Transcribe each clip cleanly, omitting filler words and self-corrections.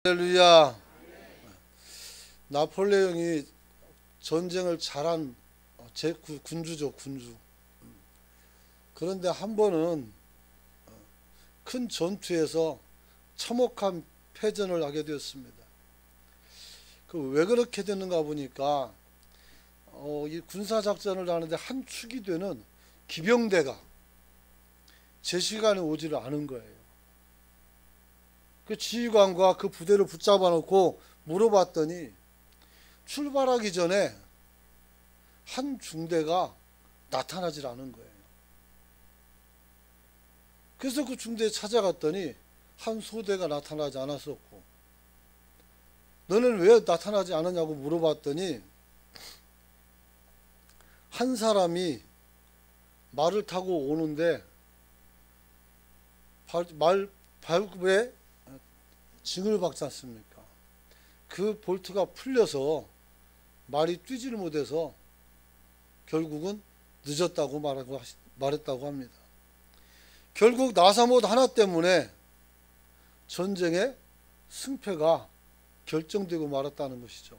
할렐루야. 나폴레옹이 전쟁을 잘한 군주죠, 군주. 그런데 한 번은 큰 전투에서 참혹한 패전을 하게 되었습니다. 왜 그렇게 됐는가 보니까 이 군사작전을 하는데 한 축이 되는 기병대가 제 시간에 오지를 않은 거예요. 그 지휘관과 그 부대를 붙잡아 놓고 물어봤더니 출발하기 전에 한 중대가 나타나질 않은 거예요. 그래서 그 중대에 찾아갔더니 한 소대가 나타나지 않았었고, 너는 왜 나타나지 않았냐고 물어봤더니 한 사람이 말을 타고 오는데 말 발굽에 징을 박지 않습니까? 그 볼트가 풀려서 말이 뛰지를 못해서 결국은 늦었다고 말했다고 합니다. 결국 나사못 하나 때문에 전쟁의 승패가 결정되고 말았다는 것이죠.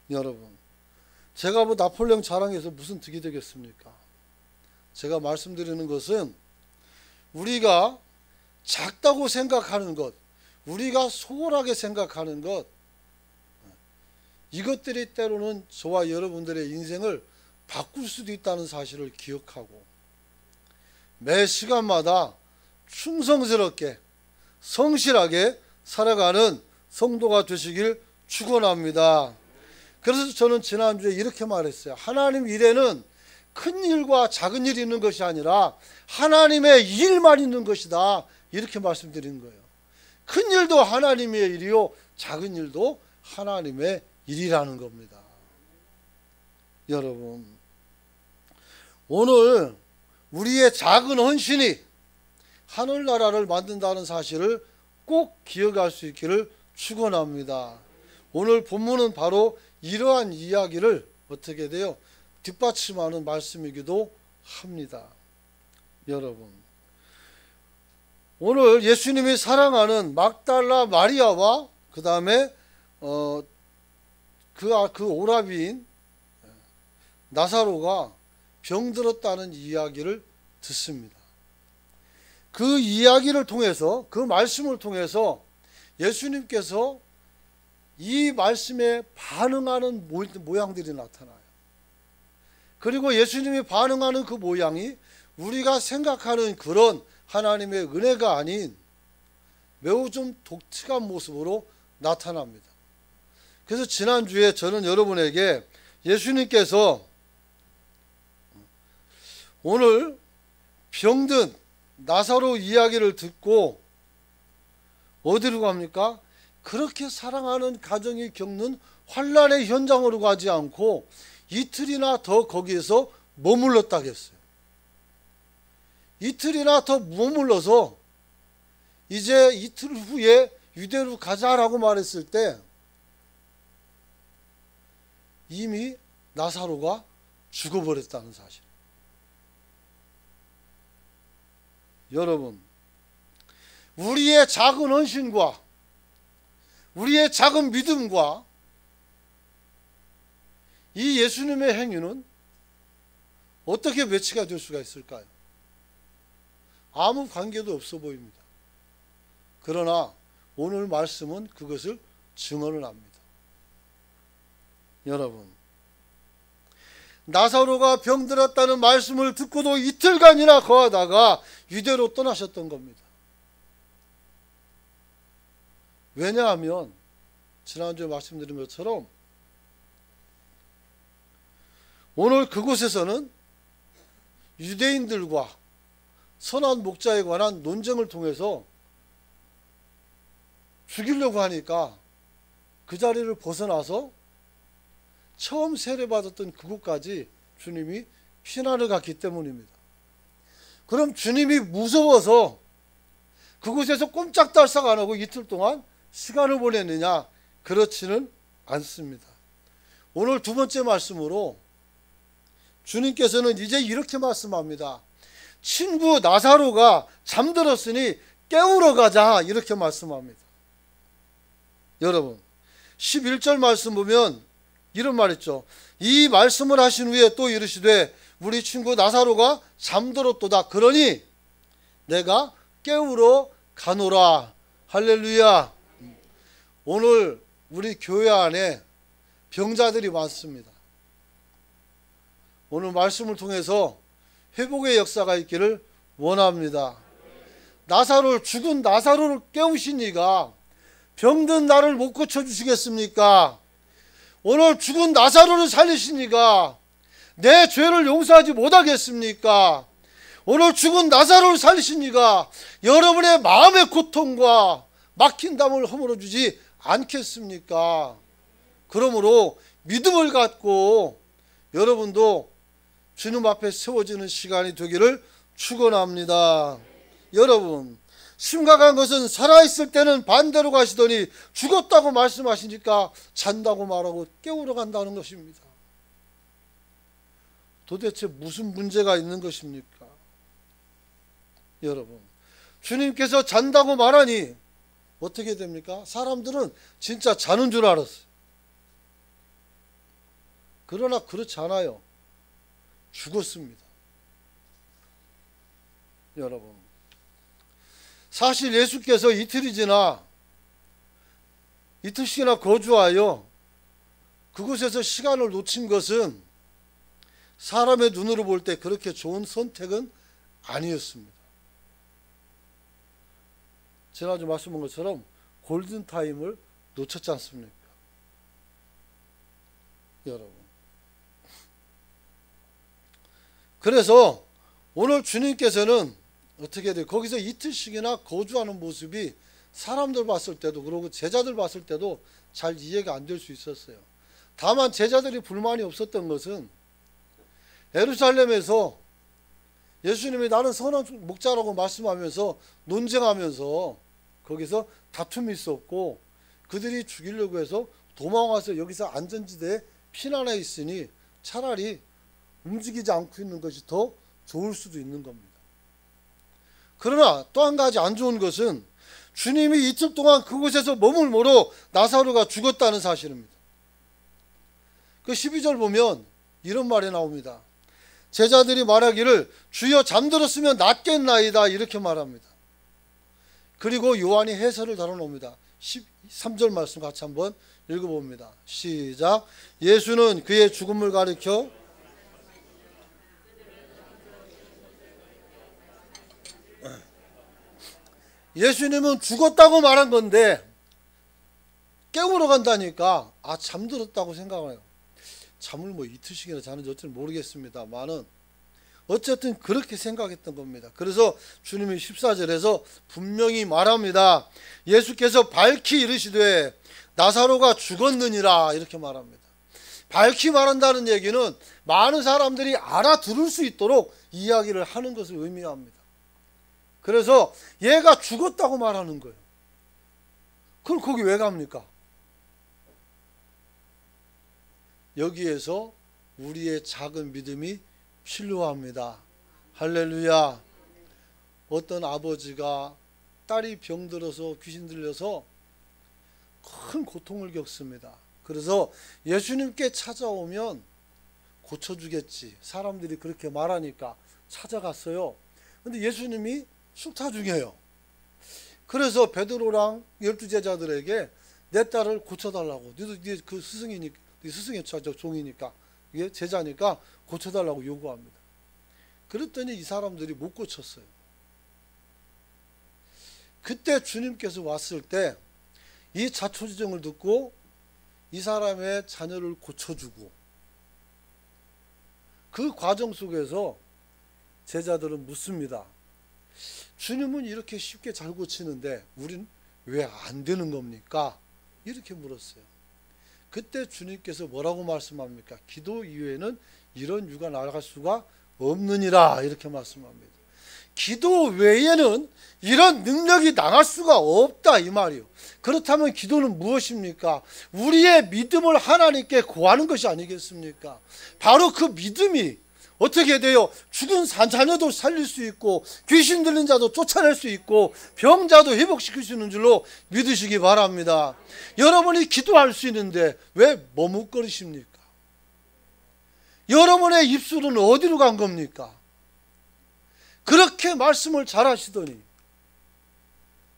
여러분, 제가 나폴레옹 자랑해서 무슨 득이 되겠습니까? 제가 말씀드리는 것은 우리가 작다고 생각하는 것, 우리가 소홀하게 생각하는 것, 이것들이 때로는 저와 여러분들의 인생을 바꿀 수도 있다는 사실을 기억하고 매 시간마다 충성스럽게 성실하게 살아가는 성도가 되시길 축원합니다. 그래서 저는 지난주에 이렇게 말했어요. 하나님 일에는 큰 일과 작은 일이 있는 것이 아니라 하나님의 일만 있는 것이다, 이렇게 말씀드린 거예요. 큰 일도 하나님의 일이요, 작은 일도 하나님의 일이라는 겁니다. 여러분, 오늘 우리의 작은 헌신이 하늘나라를 만든다는 사실을 꼭 기억할 수 있기를 축원합니다. 오늘 본문은 바로 이러한 이야기를 어떻게 돼요? 뒷받침하는 말씀이기도 합니다. 여러분, 오늘 예수님이 사랑하는 막달라 마리아와 그 다음에 그 오라비인 나사로가 병들었다는 이야기를 듣습니다. 그 이야기를 통해서, 그 말씀을 통해서 예수님께서 이 말씀에 반응하는 모양들이 나타나요. 그리고 예수님이 반응하는 그 모양이 우리가 생각하는 그런 하나님의 은혜가 아닌 매우 좀 독특한 모습으로 나타납니다. 그래서 지난주에 저는 여러분에게 예수님께서 오늘 병든 나사로 이야기를 듣고 어디로 갑니까? 그렇게 사랑하는 가정이 겪는 환난의 현장으로 가지 않고 이틀이나 더 거기에서 머물렀다고 했어요. 이틀이나 더 머물러서 이제 이틀 후에 유대로 가자라고 말했을 때 이미 나사로가 죽어버렸다는 사실. 여러분, 우리의 작은 헌신과 우리의 작은 믿음과 이 예수님의 행위는 어떻게 매치가 될 수가 있을까요? 아무 관계도 없어 보입니다. 그러나 오늘 말씀은 그것을 증언을 합니다. 여러분, 나사로가 병들었다는 말씀을 듣고도 이틀간이나 거하다가 유대로 떠나셨던 겁니다. 왜냐하면 지난주에 말씀드린 것처럼 오늘 그곳에서는 유대인들과 선한 목자에 관한 논쟁을 통해서 죽이려고 하니까 그 자리를 벗어나서 처음 세례받았던 그곳까지 주님이 피난을 갔기 때문입니다. 그럼 주님이 무서워서 그곳에서 꼼짝달싹 안 하고 이틀 동안 시간을 보냈느냐? 그렇지는 않습니다. 오늘 두 번째 말씀으로 주님께서는 이제 이렇게 말씀합니다. 친구 나사로가 잠들었으니 깨우러 가자, 이렇게 말씀합니다. 여러분 11절 말씀 보면 이런 말 있죠. 이 말씀을 하신 후에 또 이르시되 우리 친구 나사로가 잠들었도다. 그러니 내가 깨우러 가노라. 할렐루야. 오늘 우리 교회 안에 병자들이 많습니다. 오늘 말씀을 통해서 회복의 역사가 있기를 원합니다. 죽은 나사로를 깨우신 이가 병든 나를 못 고쳐주시겠습니까? 오늘 죽은 나사로를 살리신 이가 내 죄를 용서하지 못하겠습니까? 오늘 죽은 나사로를 살리신 이가 여러분의 마음의 고통과 막힌 담을 허물어주지 않겠습니까? 그러므로 믿음을 갖고 여러분도 주님 앞에 세워지는 시간이 되기를 축원합니다. 여러분 심각한 것은 살아있을 때는 반대로 가시더니 죽었다고 말씀하시니까 잔다고 말하고 깨우러 간다는 것입니다. 도대체 무슨 문제가 있는 것입니까? 여러분 주님께서 잔다고 말하니 어떻게 됩니까? 사람들은 진짜 자는 줄 알았어요. 그러나 그렇지 않아요. 죽었습니다. 여러분 사실 예수께서 이틀씩이나 거주하여 그곳에서 시간을 놓친 것은 사람의 눈으로 볼 때 그렇게 좋은 선택은 아니었습니다. 지난주 말씀한 것처럼 골든타임을 놓쳤지 않습니까? 여러분 그래서 오늘 주님께서는 어떻게 돼요? 거기서 이틀씩이나 거주하는 모습이 사람들 봤을 때도 그러고 제자들 봤을 때도 잘 이해가 안 될 수 있었어요. 다만 제자들이 불만이 없었던 것은 예루살렘에서 예수님이 나는 선한 목자라고 말씀하면서 논쟁하면서 거기서 다툼이 있었고 그들이 죽이려고 해서 도망와서 여기서 안전지대에 피난해 있으니 차라리 움직이지 않고 있는 것이 더 좋을 수도 있는 겁니다. 그러나 또 한 가지 안 좋은 것은 주님이 이틀 동안 그곳에서 머물므로 나사로가 죽었다는 사실입니다. 그 12절 보면 이런 말이 나옵니다. 제자들이 말하기를 주여 잠들었으면 낫겠나이다 이렇게 말합니다. 그리고 요한이 해설을 달아놓습니다. 13절 말씀 같이 한번 읽어봅니다. 시작. 예수는 그의 죽음을 가리켜 예수님은 죽었다고 말한 건데 깨우러 간다니까 잠들었다고 생각해요. 잠을 뭐 이틀씩이나 자는지 어찌는 모르겠습니다만은 어쨌든 그렇게 생각했던 겁니다. 그래서 주님이 14절에서 분명히 말합니다. 예수께서 밝히 이르시되 나사로가 죽었느니라 이렇게 말합니다. 밝히 말한다는 얘기는 많은 사람들이 알아들을 수 있도록 이야기를 하는 것을 의미합니다. 그래서 얘가 죽었다고 말하는 거예요. 그럼 거기 왜 갑니까? 여기에서 우리의 작은 믿음이 필요합니다. 할렐루야. 어떤 아버지가 딸이 병들어서 귀신 들려서 큰 고통을 겪습니다. 그래서 예수님께 찾아오면 고쳐주겠지. 사람들이 그렇게 말하니까 찾아갔어요. 근데 예수님이 숙타 중이에요. 그래서 베드로랑 12제자들에게 내 딸을 고쳐달라고. 너희들 그 스승이니까, 스승의 종이니까, 이게 제자니까 고쳐달라고 요구합니다. 그랬더니 이 사람들이 못 고쳤어요. 그때 주님께서 왔을 때 이 자초지정을 듣고 이 사람의 자녀를 고쳐주고 그 과정 속에서 제자들은 묻습니다. 주님은 이렇게 쉽게 잘 고치는데 우린 왜 안 되는 겁니까? 이렇게 물었어요. 그때 주님께서 뭐라고 말씀합니까? 기도 이외에는 이런 유가 나아갈 수가 없느니라 이렇게 말씀합니다. 기도 외에는 이런 능력이 나갈 수가 없다 이 말이요. 그렇다면 기도는 무엇입니까? 우리의 믿음을 하나님께 구하는 것이 아니겠습니까? 바로 그 믿음이 어떻게 돼요? 죽은 자녀도 살릴 수 있고 귀신 들린 자도 쫓아낼 수 있고 병자도 회복시킬 수 있는 줄로 믿으시기 바랍니다. 여러분이 기도할 수 있는데 왜 머뭇거리십니까? 여러분의 입술은 어디로 간 겁니까? 그렇게 말씀을 잘하시더니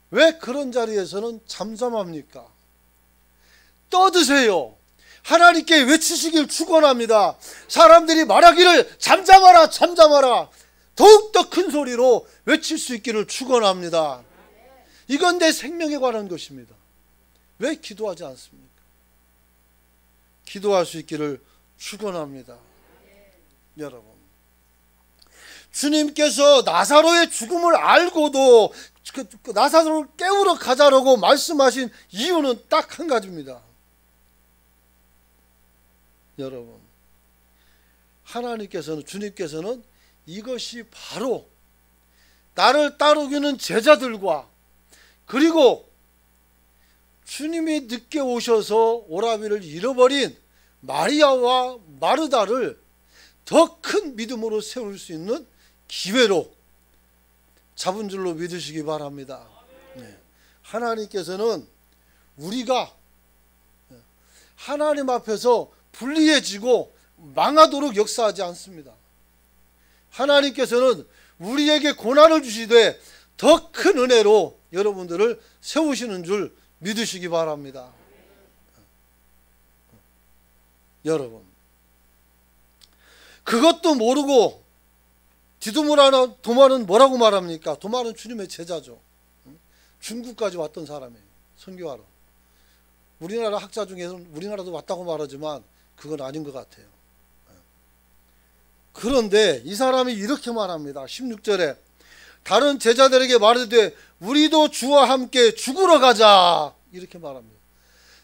왜 그런 자리에서는 잠잠합니까? 떠드세요. 하나님께 외치시길 축원합니다. 사람들이 말하기를 잠잠하라 잠잠하라 더욱더 큰 소리로 외칠 수 있기를 축원합니다. 이건 내 생명에 관한 것입니다. 왜 기도하지 않습니까? 기도할 수 있기를 축원합니다. 여러분, 주님께서 나사로의 죽음을 알고도 나사로를 깨우러 가자라고 말씀하신 이유는 딱 한 가지입니다. 여러분, 하나님께서는, 주님께서는 이것이 바로 나를 따르기는 제자들과 그리고 주님이 늦게 오셔서 오라비를 잃어버린 마리아와 마르다를 더 큰 믿음으로 세울 수 있는 기회로 잡은 줄로 믿으시기 바랍니다. 네. 하나님께서는 우리가 하나님 앞에서 불리해지고 망하도록 역사하지 않습니다. 하나님께서는 우리에게 고난을 주시되 더 큰 은혜로 여러분들을 세우시는 줄 믿으시기 바랍니다. 여러분, 그것도 모르고 디두모라는 도마는 뭐라고 말합니까? 도마는 주님의 제자죠. 중국까지 왔던 사람이에요. 선교하러. 우리나라 학자 중에서는 우리나라도 왔다고 말하지만 그건 아닌 것 같아요. 그런데 이 사람이 이렇게 말합니다. 16절에 다른 제자들에게 말하되 우리도 주와 함께 죽으러 가자 이렇게 말합니다.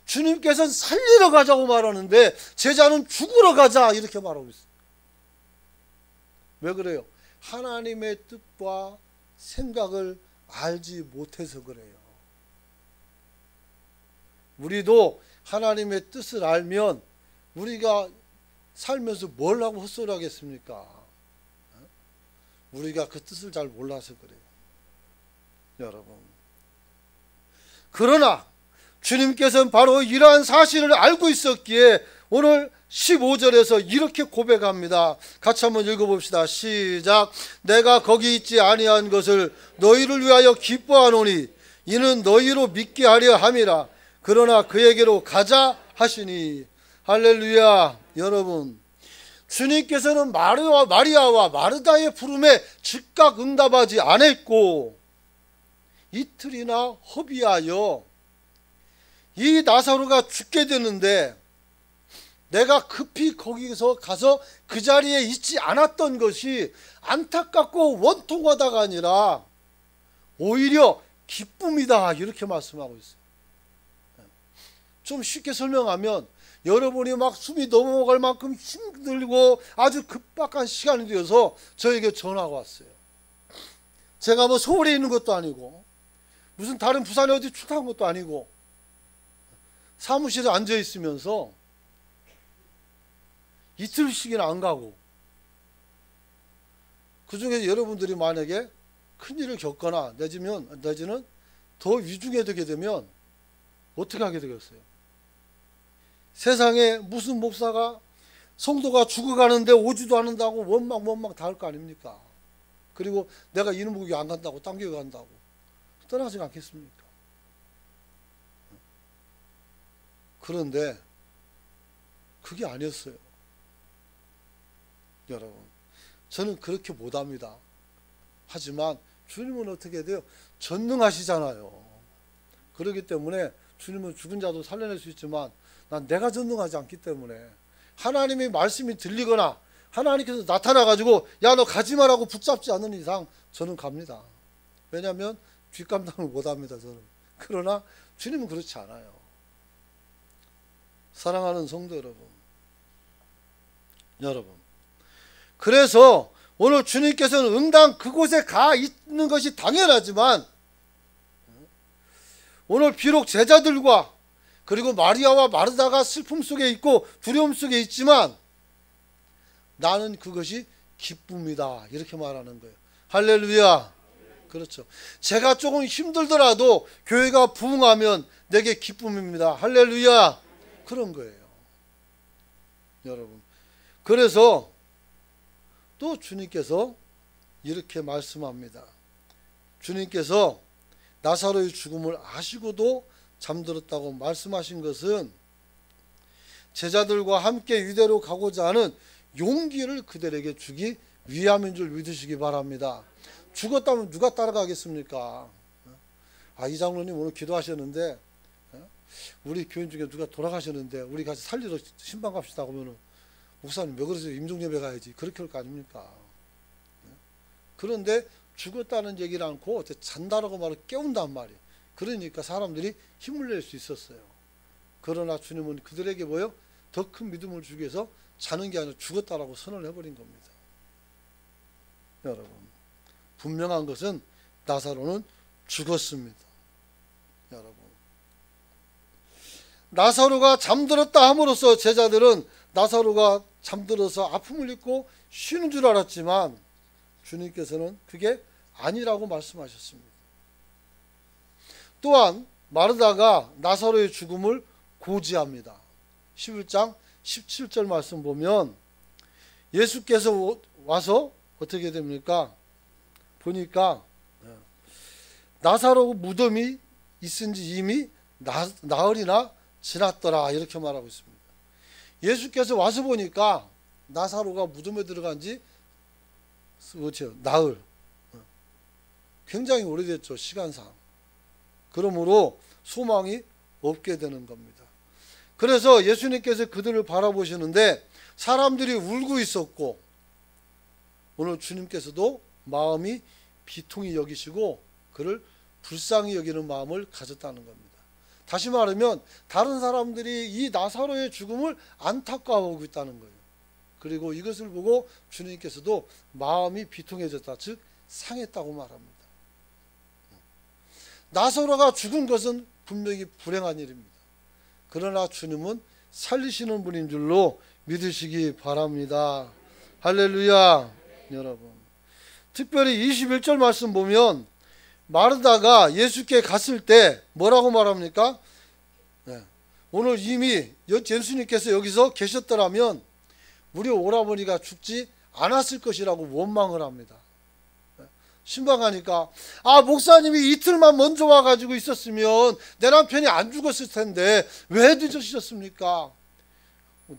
주님께서는 살리러 가자고 말하는데 제자는 죽으러 가자 이렇게 말하고 있어요. 왜 그래요? 하나님의 뜻과 생각을 알지 못해서 그래요. 우리도 하나님의 뜻을 알면 우리가 살면서 뭘 하고 헛소리 하겠습니까? 우리가 그 뜻을 잘 몰라서 그래요. 여러분, 그러나 주님께서는 바로 이러한 사실을 알고 있었기에 오늘 15절에서 이렇게 고백합니다. 같이 한번 읽어봅시다. 시작. 내가 거기 있지 아니한 것을 너희를 위하여 기뻐하노니 이는 너희로 믿게 하려 함이라. 그러나 그에게로 가자 하시니. 할렐루야. 여러분, 주님께서는 마리아와 마르다의 부름에 즉각 응답하지 않았고 이틀이나 허비하여 이 나사로가 죽게 되는데 내가 급히 거기서 가서 그 자리에 있지 않았던 것이 안타깝고 원통하다가 아니라 오히려 기쁨이다 이렇게 말씀하고 있어요. 좀 쉽게 설명하면 여러분이 막 숨이 넘어갈 만큼 힘들고 아주 급박한 시간이 되어서 저에게 전화가 왔어요. 제가 뭐 서울에 있는 것도 아니고 무슨 다른 부산에 어디 출장한 것도 아니고 사무실에 앉아 있으면서 이틀씩이나 안 가고 그 중에 여러분들이 만약에 큰일을 겪거나 내지는 더 위중해 되게 되면 어떻게 하게 되겠어요? 세상에 무슨 목사가 성도가 죽어가는데 오지도 않는다고 원망 다 할 거 아닙니까? 그리고 내가 이놈 보기 안 간다고 당겨 간다고 떠나지 않겠습니까? 그런데 그게 아니었어요. 여러분, 저는 그렇게 못합니다. 하지만 주님은 어떻게 돼요? 전능하시잖아요. 그렇기 때문에 주님은 죽은 자도 살려낼 수 있지만 난 내가 전능하지 않기 때문에 하나님의 말씀이 들리거나 하나님께서 나타나가지고 야 너 가지마라고 붙잡지 않는 이상 저는 갑니다. 왜냐하면 뒷감당을 못합니다. 저는. 그러나 주님은 그렇지 않아요. 사랑하는 성도 여러분, 그래서 오늘 주님께서는 응당 그곳에 가 있는 것이 당연하지만 오늘 비록 제자들과 그리고 마리아와 마르다가 슬픔 속에 있고 두려움 속에 있지만 나는 그것이 기쁨이다. 이렇게 말하는 거예요. 할렐루야. 그렇죠. 제가 조금 힘들더라도 교회가 부흥하면 내게 기쁨입니다. 할렐루야. 그런 거예요. 여러분. 그래서 또 주님께서 이렇게 말씀합니다. 주님께서 나사로의 죽음을 아시고도 잠들었다고 말씀하신 것은 제자들과 함께 유대로 가고자 하는 용기를 그들에게 주기 위함인 줄 믿으시기 바랍니다. 죽었다면 누가 따라가겠습니까? 이 장로님 오늘 기도하셨는데 우리 교인 중에 누가 돌아가셨는데 우리 같이 살리러 신방 갑시다 그러면 목사님 왜 그러세요? 임종예배 가야지. 그렇게 할 거 아닙니까? 그런데 죽었다는 얘기를 않고 잔다라고 말을 깨운단 말이에요. 그러니까 사람들이 힘을 낼 수 있었어요. 그러나 주님은 그들에게 뭐요? 더 큰 믿음을 주기 위해서 자는 게 아니라 죽었다라고 선언을 해버린 겁니다. 여러분, 분명한 것은 나사로는 죽었습니다. 여러분, 나사로가 잠들었다 함으로써 제자들은 나사로가 잠들어서 아픔을 잊고 쉬는 줄 알았지만 주님께서는 그게 아니라고 말씀하셨습니다. 또한 마르다가 나사로의 죽음을 고지합니다. 11장 17절 말씀 보면 예수께서 와서 어떻게 됩니까? 보니까 나사로 무덤이 있은지 이미 나흘이나 지났더라 이렇게 말하고 있습니다. 예수께서 와서 보니까 나사로가 무덤에 들어간 지 그렇죠, 나흘, 굉장히 오래됐죠, 시간상. 그러므로 소망이 없게 되는 겁니다. 그래서 예수님께서 그들을 바라보시는데 사람들이 울고 있었고 오늘 주님께서도 마음이 비통히 여기시고 그를 불쌍히 여기는 마음을 가졌다는 겁니다. 다시 말하면 다른 사람들이 이 나사로의 죽음을 안타까워하고 있다는 거예요. 그리고 이것을 보고 주님께서도 마음이 비통해졌다, 즉 상했다고 말합니다. 나사로가 죽은 것은 분명히 불행한 일입니다. 그러나 주님은 살리시는 분인 줄로 믿으시기 바랍니다. 할렐루야. 여러분, 특별히 21절 말씀 보면 마르다가 예수께 갔을 때 뭐라고 말합니까? 오늘 이미 예수님께서 여기서 계셨더라면 우리 오라버니가 죽지 않았을 것이라고 원망을 합니다. 신방하니까 목사님이 이틀만 먼저 와가지고 있었으면 내 남편이 안 죽었을 텐데 왜 늦으셨습니까?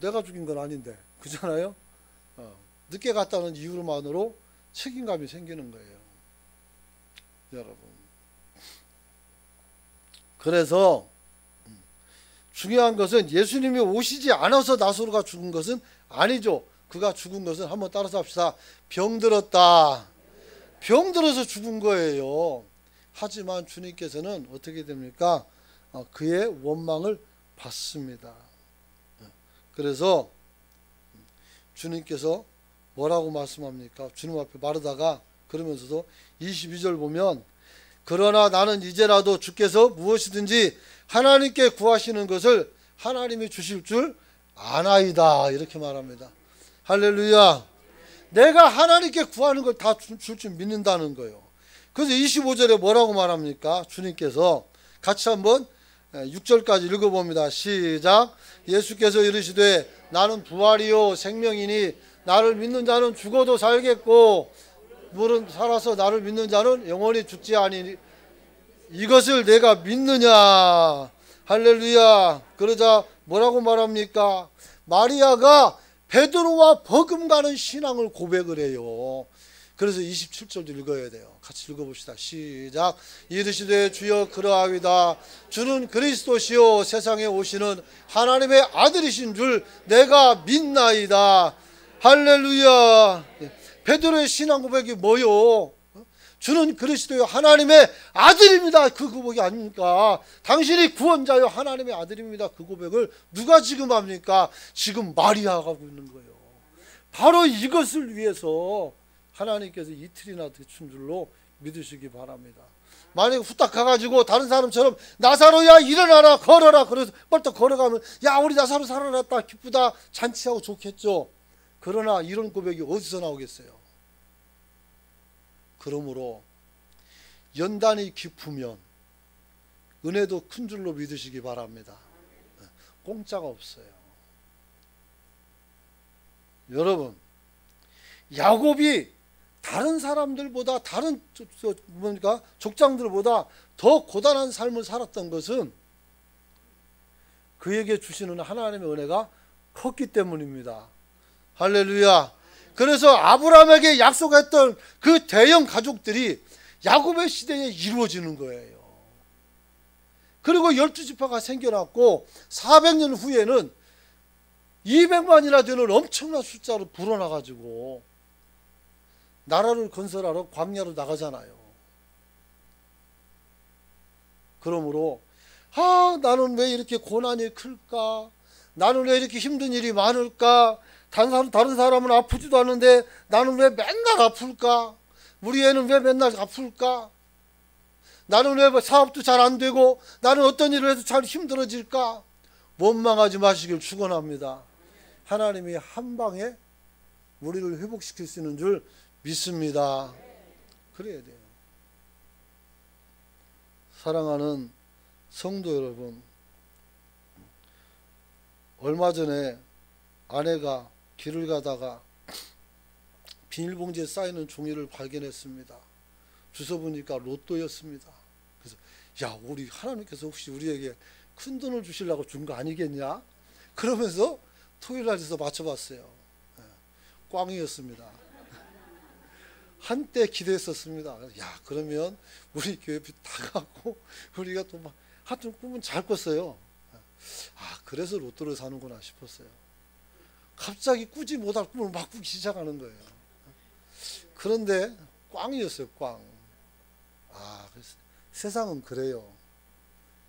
내가 죽인 건 아닌데, 그잖아요. 늦게 갔다는 이유만으로 책임감이 생기는 거예요. 여러분, 그래서 중요한 것은 예수님이 오시지 않아서 나사로가 죽은 것은 아니죠. 그가 죽은 것은 한번 따라서 합시다. 병들었다. 병들어서 죽은 거예요. 하지만 주님께서는 어떻게 됩니까? 그의 원망을 받습니다. 그래서 주님께서 뭐라고 말씀합니까? 주님 앞에 마르다가 그러면서도 22절 보면 그러나 나는 이제라도 주께서 무엇이든지 하나님께 구하시는 것을 하나님이 주실 줄 아나이다 이렇게 말합니다. 할렐루야. 내가 하나님께 구하는 걸 다 줄 줄 믿는다는 거예요. 그래서 25절에 뭐라고 말합니까? 주님께서 같이 한번 6절까지 읽어봅니다. 시작. 예수께서 이르시되 나는 부활이요 생명이니 나를 믿는 자는 죽어도 살겠고 물은 살아서 나를 믿는 자는 영원히 죽지 아니니 이것을 내가 믿느냐. 할렐루야. 그러자 뭐라고 말합니까? 마리아가 베드로와 버금가는 신앙을 고백을 해요. 그래서 27절도 읽어야 돼요. 같이 읽어봅시다. 시작. 이르시되 주여 그러하이다. 주는 그리스도시요 세상에 오시는 하나님의 아들이신 줄 내가 믿나이다. 할렐루야. 베드로의 신앙 고백이 뭐요? 주는 그리스도요 하나님의 아들입니다. 그 고백이 아닙니까? 당신이 구원자요 하나님의 아들입니다. 그 고백을 누가 지금 합니까? 지금 마리아가 하고 있는 거예요. 바로 이것을 위해서 하나님께서 이틀이나 늦춘 줄로 믿으시기 바랍니다. 만약에 후딱 가가지고 다른 사람처럼 나사로야 일어나라 걸어라 그래서 벌떡 걸어가면 야 우리 나사로 살아났다 기쁘다 잔치하고 좋겠죠. 그러나 이런 고백이 어디서 나오겠어요? 그러므로 연단이 깊으면 은혜도 큰 줄로 믿으시기 바랍니다. 공짜가 없어요. 여러분, 야곱이 다른 사람들보다, 다른 족장들보다 더 고단한 삶을 살았던 것은 그에게 주시는 하나님의 은혜가 컸기 때문입니다. 할렐루야. 그래서 아브라함에게 약속했던 그 대형 가족들이 야곱의 시대에 이루어지는 거예요. 그리고 12지파가 생겨났고 400년 후에는 200만이나 되는 엄청난 숫자로 불어나가지고 나라를 건설하러 광야로 나가잖아요. 그러므로 나는 왜 이렇게 고난이 클까? 나는 왜 이렇게 힘든 일이 많을까? 다른 사람은 아프지도 않은데 나는 왜 맨날 아플까? 우리 애는 왜 맨날 아플까? 나는 왜 사업도 잘 안 되고 나는 어떤 일을 해도 잘 힘들어질까? 원망하지 마시길 축원합니다. 하나님이 한 방에 우리를 회복시킬 수 있는 줄 믿습니다. 그래야 돼요. 사랑하는 성도 여러분, 얼마 전에 아내가 길을 가다가 비닐봉지에 쌓이는 종이를 발견했습니다. 주워 보니까 로또였습니다. 그래서 우리 하나님께서 혹시 우리에게 큰 돈을 주시려고 준 거 아니겠냐? 그러면서 토요일 날에서 맞춰봤어요. 꽝이었습니다. 한때 기대했었습니다. 그러면 우리 교회 다 갖고 우리가 또 막 하여튼 꿈은 잘 꿨어요. 그래서 로또를 사는구나 싶었어요. 갑자기 꾸지 못할 꿈을 막 꾸기 시작하는 거예요. 그런데 꽝이었어요. 꽝. 세상은 그래요.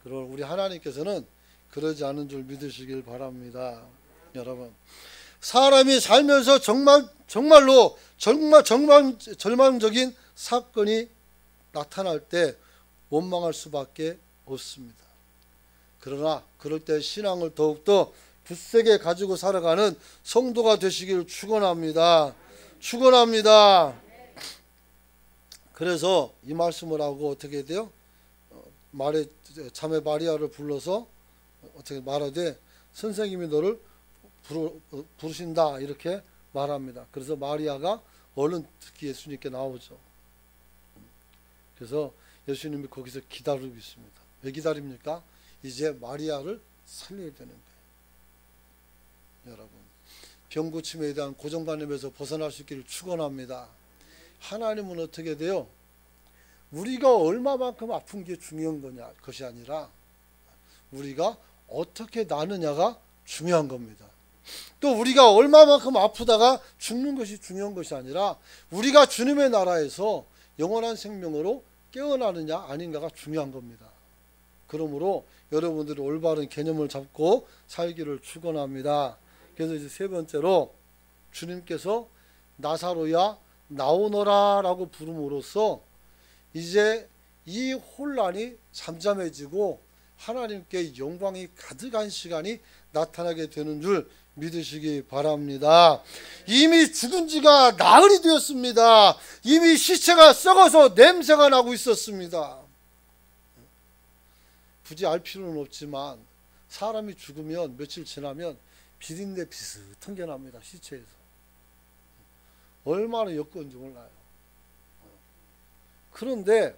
그럼 우리 하나님께서는 그러지 않은 줄 믿으시길 바랍니다. 여러분, 사람이 살면서 정말로 절망적인 사건이 나타날 때 원망할 수밖에 없습니다. 그러나 그럴 때 신앙을 더욱더 굳세게 가지고 살아가는 성도가 되시길 축원합니다. 축원합니다. 그래서 이 말씀을 하고 어떻게 돼요? 자매 마리아를 불러서 어떻게 말하되 선생님이 너를 부르신다 이렇게 말합니다. 그래서 마리아가 얼른 듣기 예수님께 나오죠. 그래서 예수님이 거기서 기다리고 있습니다. 왜 기다립니까? 이제 마리아를 살려야 되는 거예요. 여러분, 병고침에 대한 고정관념에서 벗어날 수 있기를 축원합니다. 하나님은 어떻게 돼요? 우리가 얼마만큼 아픈 게 중요한 것이 아니라 우리가 어떻게 나느냐가 중요한 겁니다. 또 우리가 얼마만큼 아프다가 죽는 것이 중요한 것이 아니라 우리가 주님의 나라에서 영원한 생명으로 깨어나느냐 아닌가가 중요한 겁니다. 그러므로 여러분들이 올바른 개념을 잡고 살기를 축원합니다. 그래서 이제 세 번째로 주님께서 나사로야 나오너라 라고 부름으로써 이제 이 혼란이 잠잠해지고 하나님께 영광이 가득한 시간이 나타나게 되는 줄 믿으시기 바랍니다. 이미 죽은 지가 나흘이 되었습니다. 이미 시체가 썩어서 냄새가 나고 있었습니다. 굳이 알 필요는 없지만 사람이 죽으면 며칠 지나면 비린내 비슷한 게 납니다. 시체에서. 얼마나 엮은지 몰라요. 그런데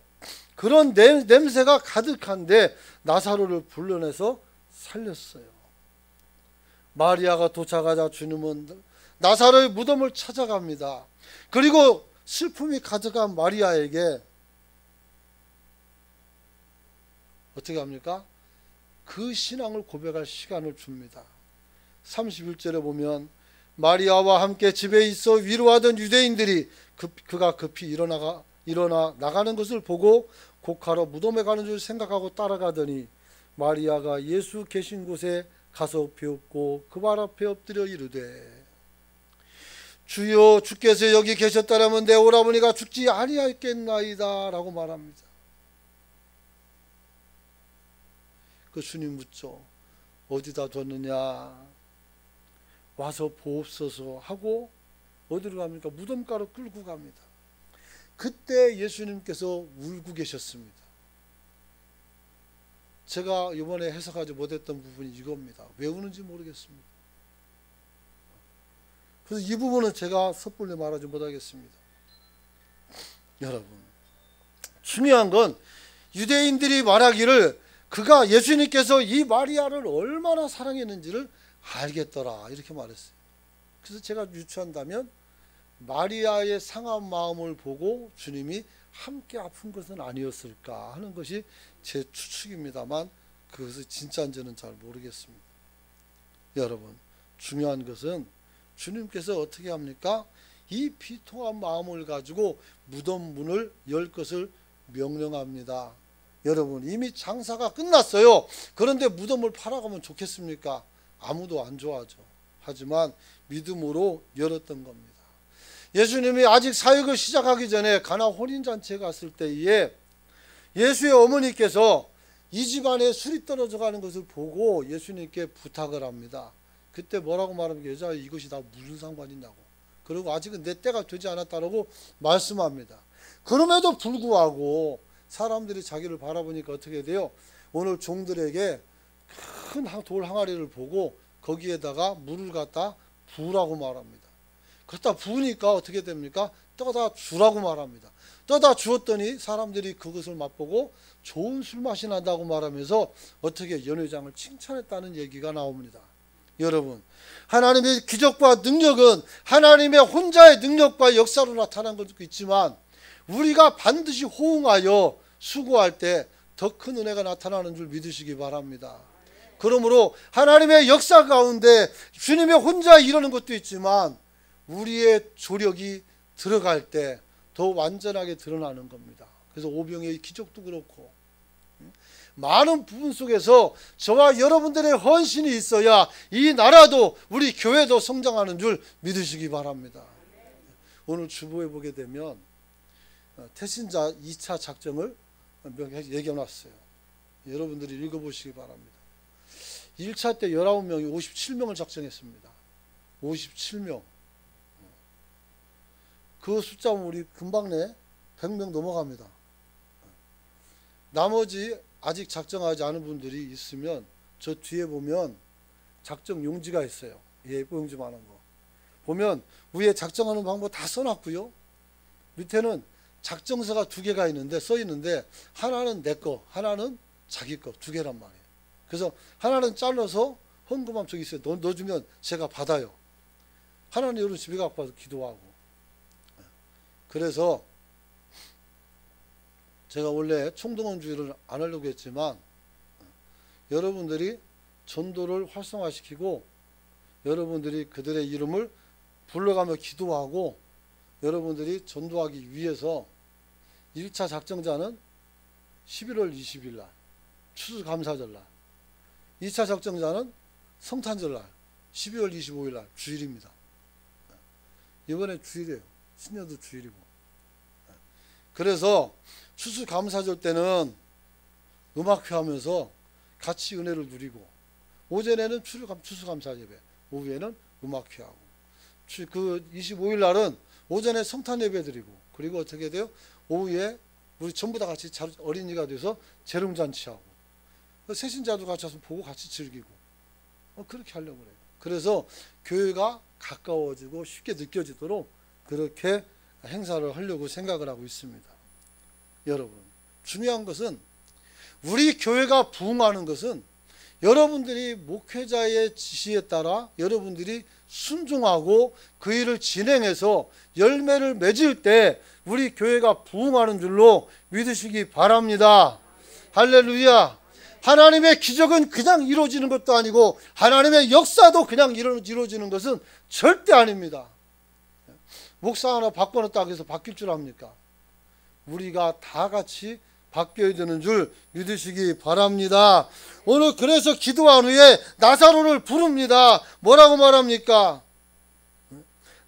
그런 냄새가 가득한데 나사로를 불러내서 살렸어요. 마리아가 도착하자 주님은 나사로의 무덤을 찾아갑니다. 그리고 슬픔이 가득한 마리아에게 어떻게 합니까? 그 신앙을 고백할 시간을 줍니다. 31절에 보면 마리아와 함께 집에 있어 위로하던 유대인들이 그가 급히 일어나 나가는 것을 보고 곡하러 무덤에 가는 줄 생각하고 따라가더니 마리아가 예수 계신 곳에 가서 배웠고 그 발 앞에 엎드려 이르되 주여 주께서 여기 계셨다라면 내 오라버니가 죽지 아니하겠나이다 라고 말합니다. 그 주님 묻죠. 어디다 뒀느냐? 와서 보옵소서 하고 어디로 갑니까? 무덤가로 끌고 갑니다. 그때 예수님께서 울고 계셨습니다. 제가 이번에 해석하지 못했던 부분이 이겁니다. 왜 우는지 모르겠습니다. 그래서 이 부분은 제가 섣불리 말하지 못하겠습니다. 여러분, 중요한 건 유대인들이 말하기를 그가 예수님께서 이 마리아를 얼마나 사랑했는지를 알겠더라 이렇게 말했어요. 그래서 제가 유추한다면 마리아의 상한 마음을 보고 주님이 함께 아픈 것은 아니었을까 하는 것이 제 추측입니다만 그것이 진짜인지는 잘 모르겠습니다. 여러분, 중요한 것은 주님께서 어떻게 합니까? 이 비통한 마음을 가지고 무덤 문을 열 것을 명령합니다. 여러분, 이미 장사가 끝났어요. 그런데 무덤을 팔아가면 좋겠습니까? 아무도 안 좋아하죠. 하지만 믿음으로 열었던 겁니다. 예수님이 아직 사역을 시작하기 전에 가나 혼인잔치에 갔을 때에 예수의 어머니께서 이 집안에 술이 떨어져 가는 것을 보고 예수님께 부탁을 합니다. 그때 뭐라고 말하면 여자 이것이 다 무슨 상관이 있냐고. 그리고 아직은 내 때가 되지 않았다라고 말씀합니다. 그럼에도 불구하고 사람들이 자기를 바라보니까 어떻게 돼요? 오늘 종들에게 큰 돌 항아리를 보고 거기에다가 물을 갖다 부으라고 말합니다. 그렇다 부으니까 어떻게 됩니까? 떠다 주라고 말합니다. 떠다 주었더니 사람들이 그것을 맛보고 좋은 술맛이 난다고 말하면서 어떻게 연회장을 칭찬했다는 얘기가 나옵니다. 여러분, 하나님의 기적과 능력은 하나님의 혼자의 능력과 역사로 나타난 것도 있지만 우리가 반드시 호응하여 수고할 때 더 큰 은혜가 나타나는 줄 믿으시기 바랍니다. 그러므로 하나님의 역사 가운데 주님의 혼자 이루는 것도 있지만 우리의 조력이 들어갈 때 더 완전하게 드러나는 겁니다. 그래서 오병이의 기적도 그렇고 많은 부분 속에서 저와 여러분들의 헌신이 있어야 이 나라도 우리 교회도 성장하는 줄 믿으시기 바랍니다. 오늘 주보에 보게 되면 태신자 2차 작정을 얘기해놨어요. 여러분들이 읽어보시기 바랍니다. 1차 때 19명이 57명을 작정했습니다. 57명. 그 숫자는 우리 금방 내 100명 넘어갑니다. 나머지 아직 작정하지 않은 분들이 있으면 저 뒤에 보면 작정 용지가 있어요. 예뻐 용지만한 거. 보면 위에 작정하는 방법 다 써놨고요. 밑에는 작정서가 2개가 있는데 써 있는데 하나는 내 거, 하나는 자기 거 2개란 말이에요. 그래서 하나는 잘라서 헌금함 저기 있어요. 넣어주면 제가 받아요. 하나는 여러분 집에 갖고 와서 기도하고. 그래서 제가 원래 총동원주의를 안 하려고 했지만 여러분들이 전도를 활성화시키고 여러분들이 그들의 이름을 불러가며 기도하고 여러분들이 전도하기 위해서 1차 작정자는 11월 20일 날 추수감사절날, 2차 작정자는 성탄절날 12월 25일 날 주일입니다. 이번에 주일이에요. 신년도 주일이고. 그래서 추수감사절 때는 음악회 하면서 같이 은혜를 누리고 오전에는 추수감사 예배, 오후에는 음악회하고 그 25일 날은 오전에 성탄 예배 드리고 그리고 어떻게 돼요? 오후에 우리 전부 다 같이 어린이가 돼서 재롱잔치하고 새신자도 같이 와서 보고 같이 즐기고 그렇게 하려고 그래요. 그래서 교회가 가까워지고 쉽게 느껴지도록 그렇게 행사를 하려고 생각을 하고 있습니다. 여러분, 중요한 것은 우리 교회가 부흥하는 것은 여러분들이 목회자의 지시에 따라 여러분들이 순종하고 그 일을 진행해서 열매를 맺을 때 우리 교회가 부흥하는 줄로 믿으시기 바랍니다. 할렐루야. 하나님의 기적은 그냥 이루어지는 것도 아니고 하나님의 역사도 그냥 이루어지는 것은 절대 아닙니다. 목사 하나 바꿔놨다고 해서 바뀔 줄 압니까? 우리가 다 같이 바뀌어야 되는 줄 믿으시기 바랍니다. 오늘 그래서 기도한 후에 나사로를 부릅니다. 뭐라고 말합니까?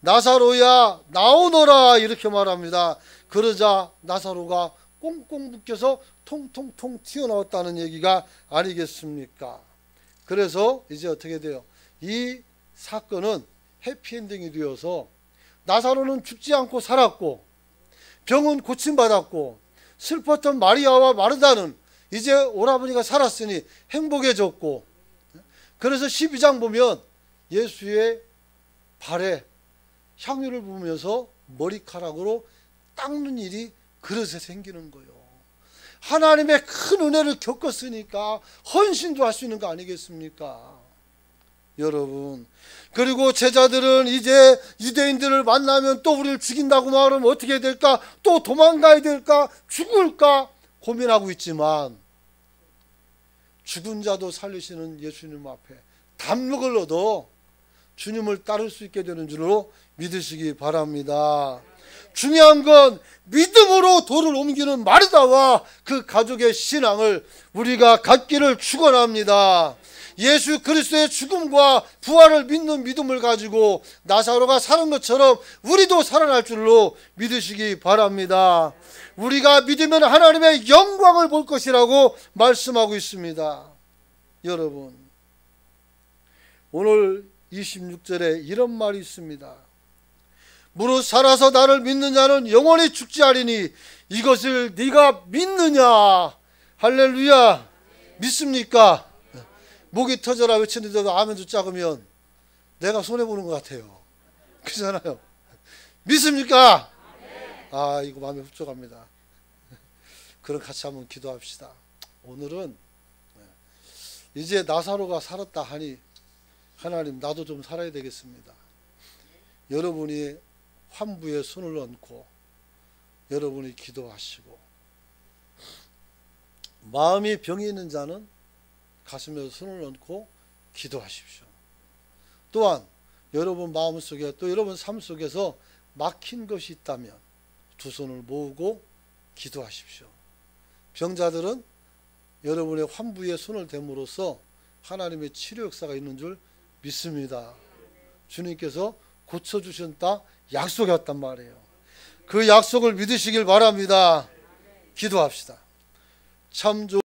나사로야 나오너라 이렇게 말합니다. 그러자 나사로가 꽁꽁 묶여서 통통통 튀어나왔다는 얘기가 아니겠습니까? 그래서 이제 어떻게 돼요? 이 사건은 해피엔딩이 되어서 나사로는 죽지 않고 살았고 병은 고침받았고 슬펐던 마리아와 마르다는 이제 오라버니가 살았으니 행복해졌고, 그래서 12장 보면 예수의 발에 향유를 부으면서 머리카락으로 닦는 일이 그릇에 생기는 거예요. 하나님의 큰 은혜를 겪었으니까 헌신도 할 수 있는 거 아니겠습니까? 여러분, 그리고 제자들은 이제 유대인들을 만나면 또 우리를 죽인다고 말하면 어떻게 될까? 또 도망가야 될까? 죽을까? 고민하고 있지만 죽은 자도 살리시는 예수님 앞에 담력을 얻어 주님을 따를 수 있게 되는 줄로 믿으시기 바랍니다. 중요한 건 믿음으로 돌을 옮기는 마르다와 그 가족의 신앙을 우리가 갖기를 축원합니다. 예수 그리스도의 죽음과 부활을 믿는 믿음을 가지고 나사로가 사는 것처럼 우리도 살아날 줄로 믿으시기 바랍니다. 우리가 믿으면 하나님의 영광을 볼 것이라고 말씀하고 있습니다. 여러분, 오늘 26절에 이런 말이 있습니다. 무릇 살아서 나를 믿는 자는 영원히 죽지 않으니 이것을 네가 믿느냐? 할렐루야. 믿습니까? 목이 터져라 외치는데도 아멘도 작으면 내가 손해보는 것 같아요. 그렇잖아요. 믿습니까? 아, 이거 마음에 흡족합니다. 그럼 같이 한번 기도합시다. 오늘은 이제 나사로가 살았다 하니 하나님, 나도 좀 살아야 되겠습니다. 여러분이 환부에 손을 얹고 여러분이 기도하시고, 마음이 병이 있는 자는 가슴에 손을 얹고 기도하십시오. 또한 여러분 마음속에 또 여러분 삶 속에서 막힌 것이 있다면 두 손을 모으고 기도하십시오. 병자들은 여러분의 환부에 손을 댐으로써 하나님의 치료 역사가 있는 줄 믿습니다. 주님께서 고쳐주신다 약속이었단 말이에요. 그 약속을 믿으시길 바랍니다. 기도합시다. 참 좋은